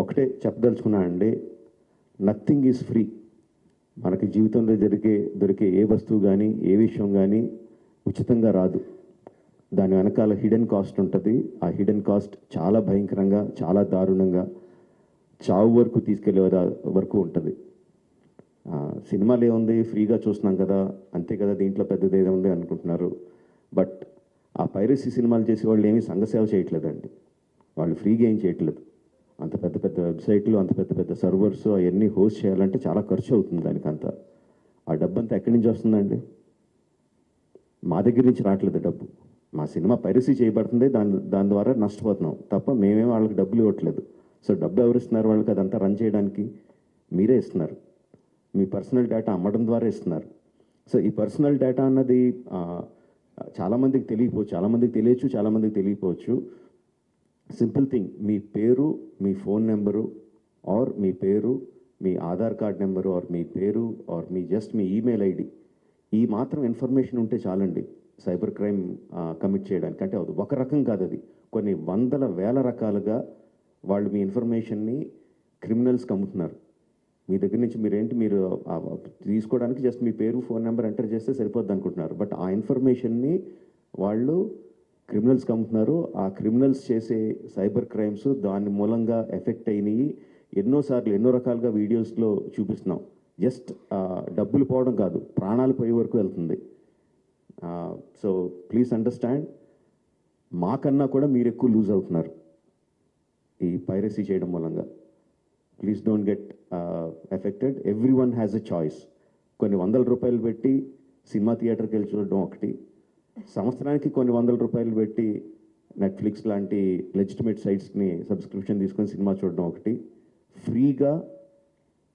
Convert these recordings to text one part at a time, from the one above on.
ఒకటే చెప్పదలుచుకున్నా అండి, నథింగ్ ఈజ్ ఫ్రీ. మనకి జీవితంలో దొరికే ఏ వస్తువు కానీ ఏ విషయం కానీ ఉచితంగా రాదు. దాని వెనకాల హిడెన్ కాస్ట్ ఉంటుంది. ఆ హిడెన్ కాస్ట్ చాలా భయంకరంగా, చాలా దారుణంగా, చావు వరకు తీసుకెళ్లే వరకు ఉంటుంది. సినిమాలు ఏముంది, ఫ్రీగా చూస్తున్నాం కదా, అంతే కదా, దీంట్లో పెద్దది ఏముంది అనుకుంటున్నారు. బట్ ఆ పైరసీ సినిమాలు చేసే వాళ్ళు ఏమీ సంఘసేవ చేయట్లేదండి. వాళ్ళు ఫ్రీగా ఏం చేయట్లేదు. అంత పెద్ద పెద్ద వెబ్సైట్లు, అంత పెద్ద పెద్ద సర్వర్స్ అవన్నీ హోస్ట్ చేయాలంటే చాలా ఖర్చు అవుతుంది. దానికంతా ఆ డబ్బు అంతా ఎక్కడి నుంచి వస్తుందండి? మా దగ్గర నుంచి రావట్లేదు డబ్బు. మా సినిమా పైరసీ చేయబడుతుంది, దాని ద్వారా నష్టపోతున్నాం తప్ప మేమేం వాళ్ళకి డబ్బులు ఇవ్వట్లేదు. సో డబ్బు ఎవరు ఇస్తున్నారు వాళ్ళకి? అదంతా రన్ చేయడానికి మీరే ఇస్తున్నారు. మీ పర్సనల్ డేటా అమ్మడం ద్వారా ఇస్తున్నారు. సో ఈ పర్సనల్ డేటా అన్నది చాలామందికి తెలియకపోవచ్చు, చాలామందికి తెలియచ్చు, చాలామందికి తెలియకపోవచ్చు. సింపుల్ థింగ్, మీ పేరు, మీ ఫోన్ నెంబరు, ఆర్ మీ పేరు, మీ ఆధార్ కార్డ్ నెంబరు, ఆర్ మీ పేరు, ఆర్ మీ మీ ఈమెయిల్ ఐడి, ఈ మాత్రం ఇన్ఫర్మేషన్ ఉంటే చాలండి సైబర్ క్రైమ్ కమిట్ చేయడానికి. అంటే ఒక రకం కాదు, అది కొన్ని వందల వేల రకాలుగా వాళ్ళు మీ ఇన్ఫర్మేషన్ని క్రిమినల్స్కి అమ్ముతున్నారు. మీ దగ్గర నుంచి మీరు తీసుకోవడానికి జస్ట్ మీ పేరు, ఫోన్ నెంబర్ ఎంటర్ చేస్తే సరిపోద్ది అనుకుంటున్నారు. బట్ ఆ ఇన్ఫర్మేషన్ని వాళ్ళు క్రిమినల్స్కి అమ్ముతున్నారు. ఆ క్రిమినల్స్ చేసే సైబర్ క్రైమ్స్ దాని మూలంగా ఎఫెక్ట్ అయినాయి. ఎన్నోసార్లు ఎన్నో రకాలుగా వీడియోస్లో చూపిస్తున్నాం. జస్ట్ డబ్బులు పోవడం కాదు, ప్రాణాలు పోయే వరకు వెళ్తుంది. సో ప్లీజ్ అండర్స్టాండ్, మాకన్నా కూడా మీరు ఎక్కువ లూజ్ అవుతున్నారు ఈ పైరసీ చేయడం మూలంగా. Please don't get affected. Every one has a choice. కొన్ని వందల రూపాయలు పెట్టి సినిమా థియేటర్కి వెళ్ళి చూడడం ఒకటి, సంవత్సరానికి కొన్ని వందల రూపాయలు పెట్టి నెట్ఫ్లిక్స్ లాంటి లెజిటిమేట్ సైట్స్ని సబ్స్క్రిప్షన్ తీసుకొని సినిమా చూడడం ఒకటి, ఫ్రీగా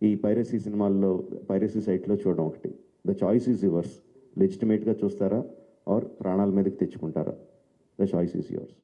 ఈ పైరసీ సైట్లో చూడడం ఒకటి. The choice is yours. లెజిటిమేట్గా చూస్తారా ఆర్ ప్రాణాల మీదకి తెచ్చుకుంటారా? The choice is yours.